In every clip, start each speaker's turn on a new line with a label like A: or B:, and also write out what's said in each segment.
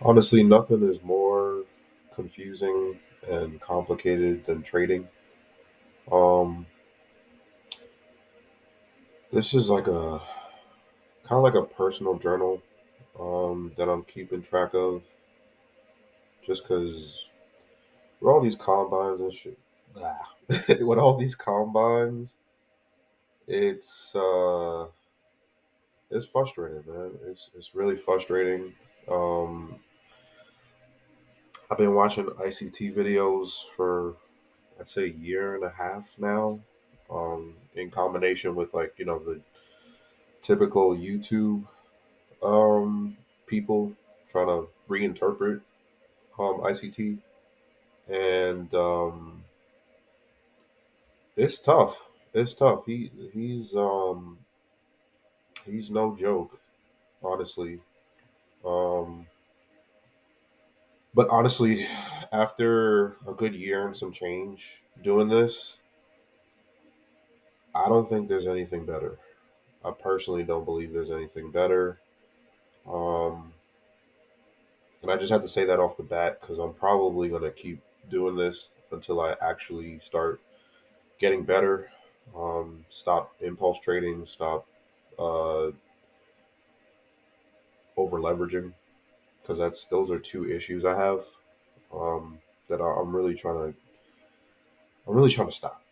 A: Honestly, nothing is more confusing and complicated than trading. Um, this is like a kind of like a personal journal that I'm keeping track of, just because with all these combines and shit. With all these combines, it's uh, it's frustrating, man. It's really frustrating. Um, I've been watching ICT videos for I'd say a year and a half now, in combination with like the typical YouTube people trying to reinterpret ICT, and it's tough. It's tough. He's no joke, honestly. Um, but honestly, after a good year and some change doing this, I don't think there's anything better. I personally don't believe there's anything better. Um, and I just had to say that off the bat because I'm probably going to keep doing this until I actually start getting better. Stop impulse trading, stop uh, over leveraging, because that's those are two issues I have, um, that I'm really trying to stop.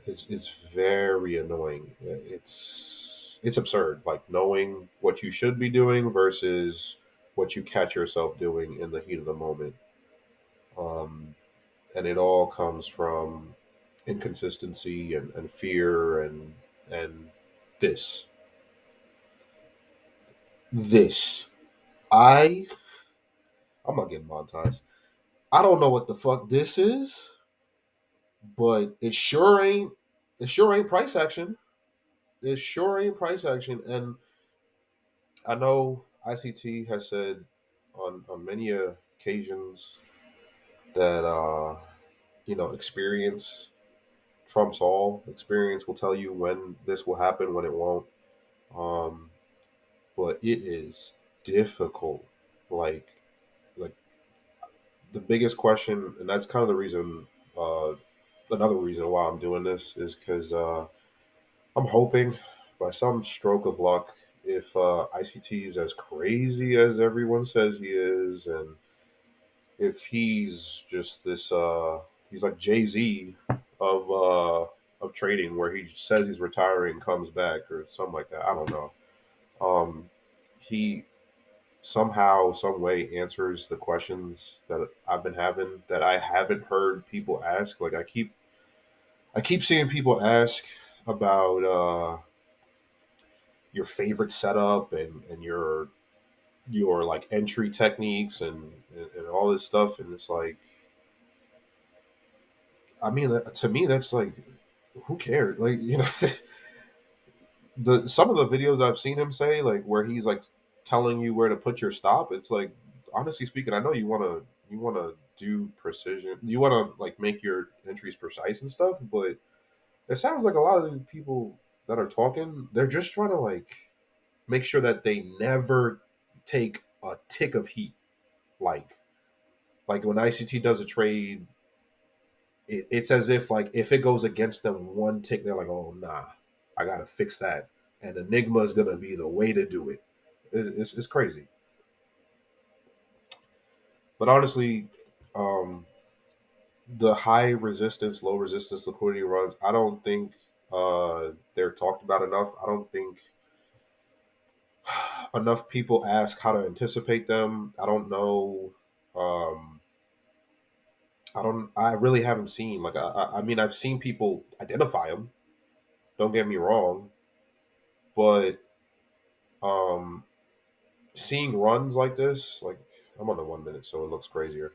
A: It's very annoying. It's absurd. Like knowing what you should be doing versus what you catch yourself doing in the heat of the moment. Um, and it all comes from inconsistency and fear and this this I I'm not getting monetized. I don't know what the fuck this is, but it sure ain't price action. It sure ain't price action. And I know ICT has said on many occasions that experience trumps all. Experience will tell you when this will happen, when it won't. Um, but it is difficult. Like like the biggest question, and that's kind of the reason. Uh, Another reason why I'm doing this is because I'm hoping, by some stroke of luck, if ICT is as crazy as everyone says he is, and if he's just this, he's like Jay Z of trading, where he says he's retiring, comes back, or something like that. I don't know. Um, he somehow, some way answers the questions that I've been having that I haven't heard people ask. Like I keep seeing people ask about your favorite setup and your like entry techniques and all this stuff, and it's like, I mean, to me that's like, who cares? Like, the some of the videos I've seen him say, like where he's like telling you where to put your stop, it's like, honestly speaking, I know you want to do precision, you want to like make your entries precise and stuff, but it sounds like a lot of the people that are talking, they're just trying to like make sure that they never take a tick of heat. Like like when ICT does a trade, it's as if like if it goes against them one tick, they're like, oh nah, I gotta fix that. And Enigma is gonna be the way to do it. It's crazy. But honestly, um, the high resistance, low resistance liquidity runs, I don't think they're talked about enough. I don't think enough people ask how to anticipate them. I don't know. Um, I don't. I really haven't seen like I mean I've seen people identify them. Don't get me wrong, but um, seeing runs like this, like I'm on the 1 minute, so it looks crazier.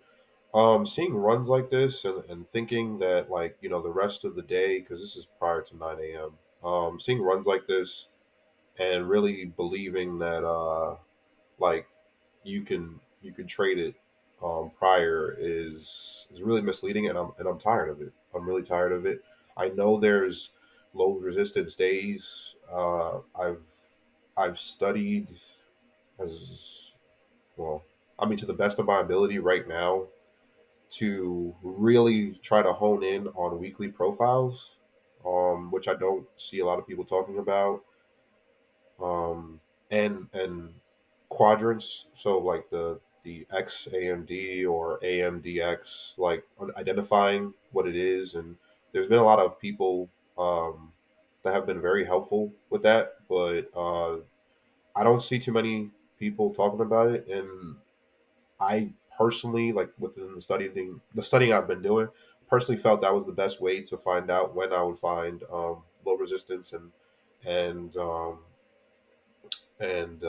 A: Seeing runs like this and thinking that like the rest of the day, because this is prior to 9 a.m. Seeing runs like this and really believing that like you can trade it prior is really misleading, and I'm tired of it. I'm really tired of it. I know there's low resistance days. I've studied as well. I mean, to the best of my ability right now, to really try to hone in on weekly profiles, which I don't see a lot of people talking about, um, and quadrants. So like the XAMD or AMDX, like identifying what it is, and there's been a lot of people that have been very helpful with that, but I don't see too many people talking about it, and I personally, like within the studying I've been doing, personally felt that was the best way to find out when I would find low resistance and and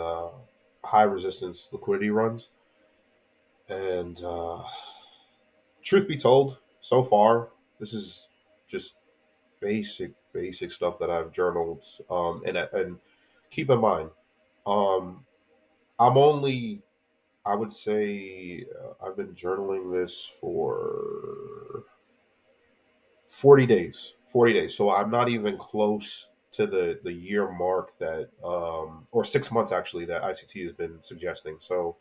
A: high resistance liquidity runs. And truth be told, so far this is just basic stuff that I've journaled. And keep in mind, um, I'm only, I would say, I've been journaling this for 40 days. 40 days. So I'm not even close to the year mark that, or 6 months actually, that ICT has been suggesting. So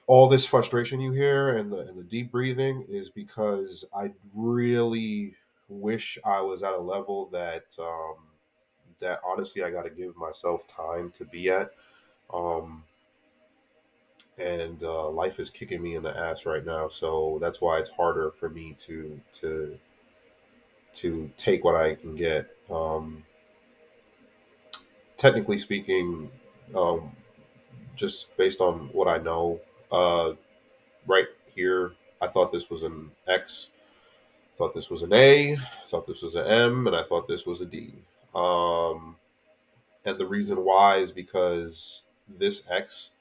A: all this frustration you hear and the deep breathing is because I really wish I was at a level that honestly I got to give myself time to be at. Um, and life is kicking me in the ass right now, so that's why it's harder for me to take what I can get. Technically speaking, um, just based on what I know, uh, right here, I thought this was an X, thought this was an A, thought this was an M, and I thought this was a D. Um, and the reason why is because this X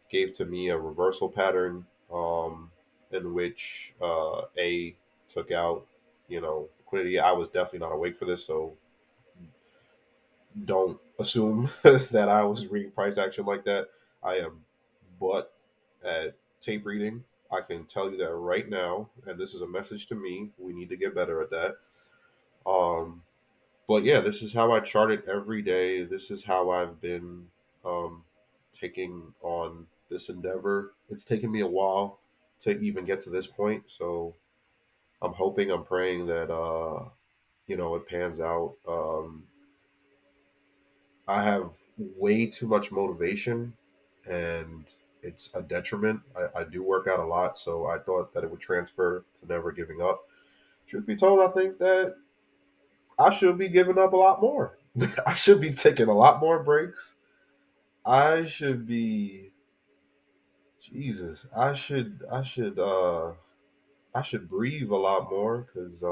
A: gave to me a reversal pattern, in which A took out, liquidity. I was definitely not awake for this, so don't assume that I was reading price action like that. I am but at tape reading. I can tell you that right now, and this is a message to me. We need to get better at that. Um, but yeah, this is how I chart it every day. This is how I've been um, taking on this endeavor. It's taken me a while to even get to this point, so I'm hoping, I'm praying that it pans out. I have way too much motivation, and it's a detriment. I do work out a lot, so I thought that it would transfer to never giving up. Truth be told, I think that I should be giving up a lot more. I should be taking a lot more breaks. I should be Jesus. I should breathe a lot more because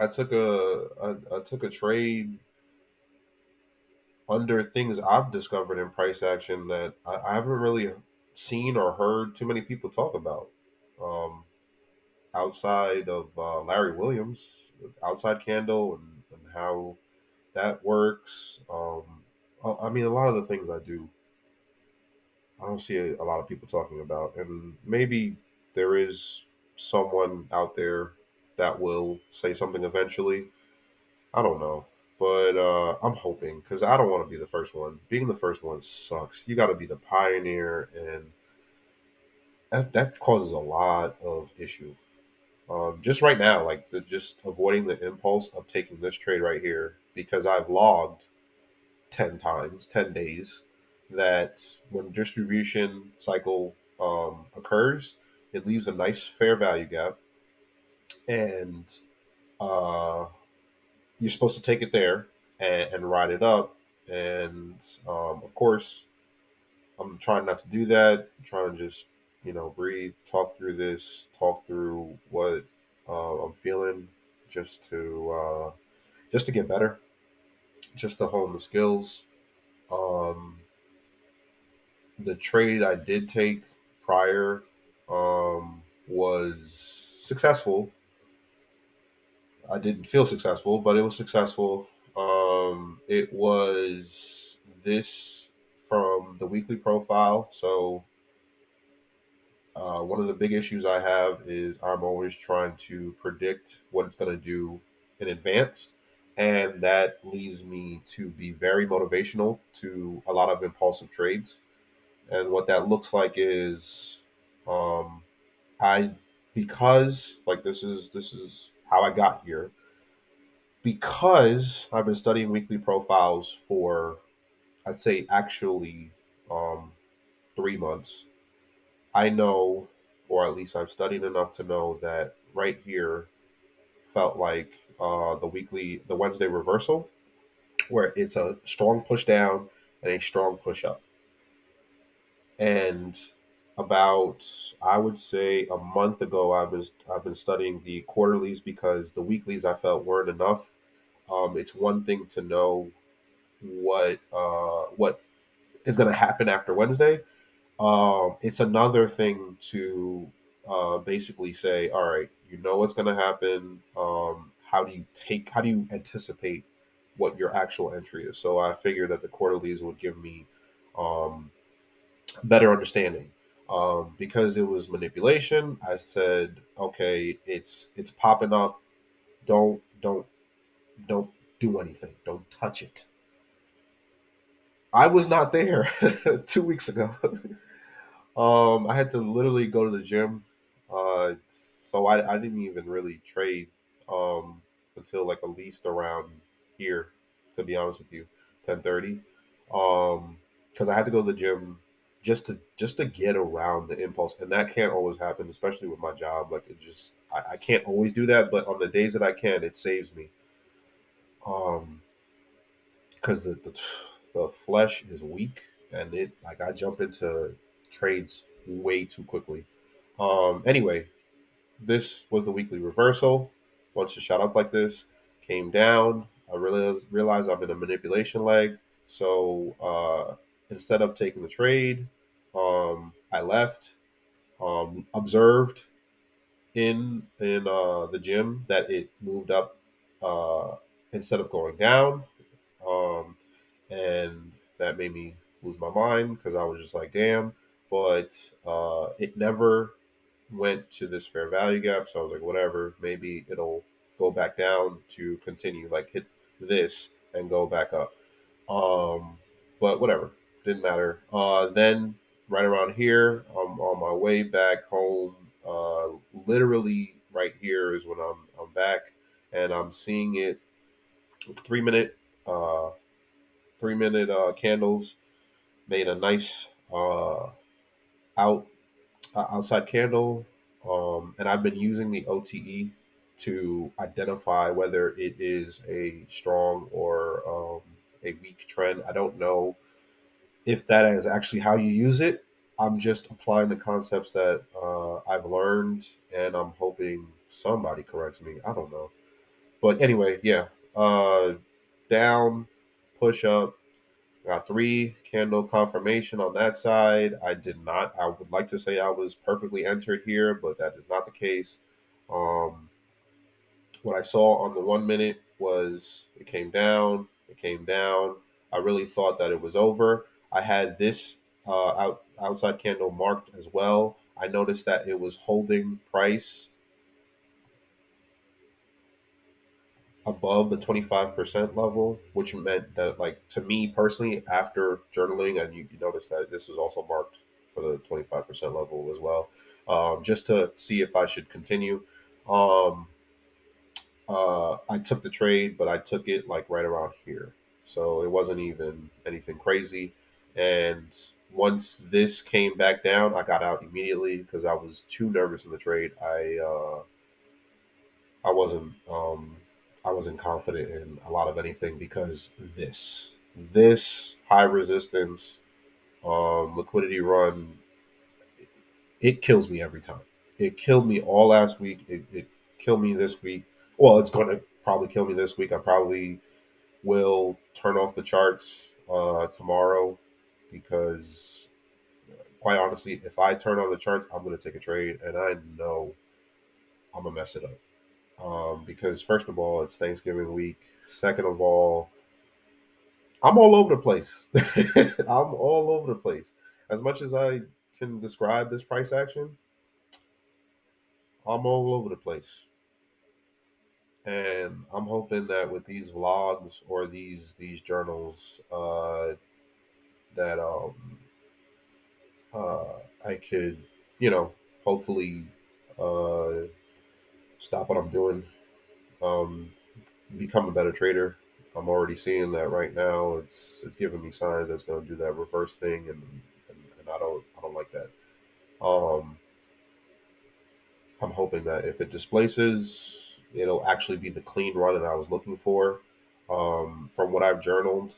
A: I took a trade under things I've discovered in price action that I haven't really seen or heard too many people talk about. Um, Outside of Larry Williams, outside candle, and how that works. I mean, a lot of the things I do, I don't see a lot of people talking about, and maybe there is someone out there that will say something eventually. I don't know, but I'm hoping because I don't want to be the first one. Being the first one sucks. You got to be the pioneer, and that causes a lot of issue. Just right now, like just avoiding the impulse of taking this trade right here because I've logged 10 times, 10 days, that when distribution cycle occurs, it leaves a nice fair value gap, and uh, you're supposed to take it there and ride it up. And of course, I'm trying not to do that. I'm trying to just breathe, talk through this, talk through what I'm feeling, just to get better, just to hone the skills. Um, the trade I did take prior was successful. I didn't feel successful, but it was successful. It was this from the weekly profile. So one of the big issues I have is I'm always trying to predict what it's going to do in advance. And that leads me to be very motivational to a lot of impulsive trades. And what that looks like is, um, I because like this is how I got here, because I've been studying weekly profiles for, I'd say, actually, um, 3 months. I know, or at least I've studied enough to know that right here felt like the Wednesday reversal, where it's a strong push down and a strong push up. And about, I would say, a month ago, I've been studying the quarterlies because the weeklies I felt weren't enough. It's one thing to know what is going to happen after Wednesday. It's another thing to basically say, all right, you know what's going to happen. How do you anticipate what your actual entry is? So I figured that the quarterlies would give me um, better understanding. Because it was manipulation, I said, okay, it's popping up. Don't don't do anything. Don't touch it. I was not there 2 weeks ago. I had to literally go to the gym, so I didn't even really trade um, until like at least around here, to be honest with you, 10:30, because I had to go to the gym just to get around the impulse, and that can't always happen, especially with my job. Like it just I can't always do that, but on the days that I can, it saves me. Um, because the flesh is weak, and it like I jump into trades way too quickly. Anyway, this was the weekly reversal. Once it shot up like this, came down. I realized I'm in a manipulation leg. So instead of taking the trade, I left. Observed in the gym that it moved up uh, instead of going down. Um, and that made me lose my mind because I was just like, damn. But it never went to this fair value gap, so I was like, whatever, maybe it'll go back down to continue, like hit this and go back up. Um, but whatever, didn't matter. Then right around here, I'm on my way back home. Uh, Literally right here is when I'm back, and I'm seeing it 3 minute uh 3 minute candles made a nice out outside candle, and I've been using the OTE to identify whether it is a strong or a weak trend. I don't know if that is actually how you use it. I'm just applying the concepts that I've learned, and I'm hoping somebody corrects me. I don't know, but anyway, yeah. Uh, Down, push up, got three candle confirmation on that side. I did not. I would like to say I was perfectly entered here, but that is not the case. Um, what I saw on the 1 minute was it came down. It came down. I really thought that it was over. I had this outside candle marked as well. I noticed that it was holding price above the 25% level, which meant that, like, to me personally, after journaling, and you notice that this is also marked for the 25% level as well, just to see if I should continue. Um, I took the trade, but I took it like right around here. So it wasn't even anything crazy. And once this came back down, I got out immediately because I was too nervous in the trade. I wasn't I wasn't confident in a lot of anything because this high resistance liquidity run, it kills me every time. It killed me all last week. It killed me this week. Well, it's going to probably kill me this week. I probably will turn off the charts tomorrow because, quite honestly, if I turn on the charts, I'm going to take a trade, and I know I'm gonna mess it up. Because first of all, it's Thanksgiving week. Second of all, I'm all over the place. I'm all over the place. As much as I can describe this price action, I'm all over the place. And I'm hoping that with these vlogs or these journals, that I could, you know, hopefully uh, stop what I'm doing, um, become a better trader. I'm already seeing that right now. It's giving me signs that's going to do that reverse thing, and I don't like that. Um, I'm hoping that if it displaces, it'll actually be the clean run that I was looking for. From what I've journaled,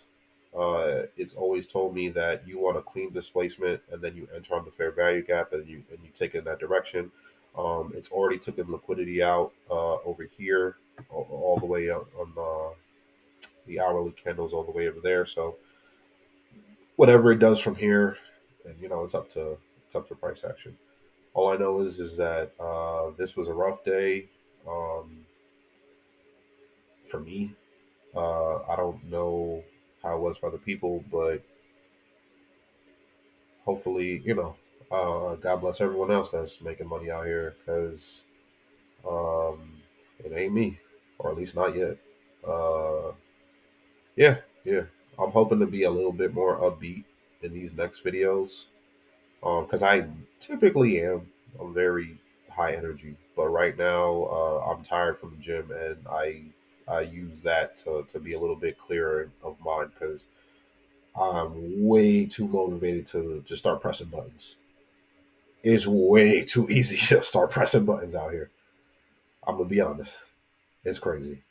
A: it's always told me that you want a clean displacement, and then you enter on the fair value gap, and you take it in that direction. It's already taken liquidity out over here, all the way up on the hourly candles, all the way over there. So whatever it does from here, and it's up to price action. All I know is that this was a rough day um, for me. I don't know how it was for other people, but hopefully, God bless everyone else that's making money out here because um, it ain't me, or at least not yet. Uh, yeah, yeah. I'm hoping to be a little bit more upbeat in these next videos because I typically am. I'm very high energy, but right now I'm tired from the gym, and I use that to be a little bit clearer of mind because I'm way too motivated to just start pressing buttons. It's way too easy to start pressing buttons out here. I'm gonna be honest, it's crazy.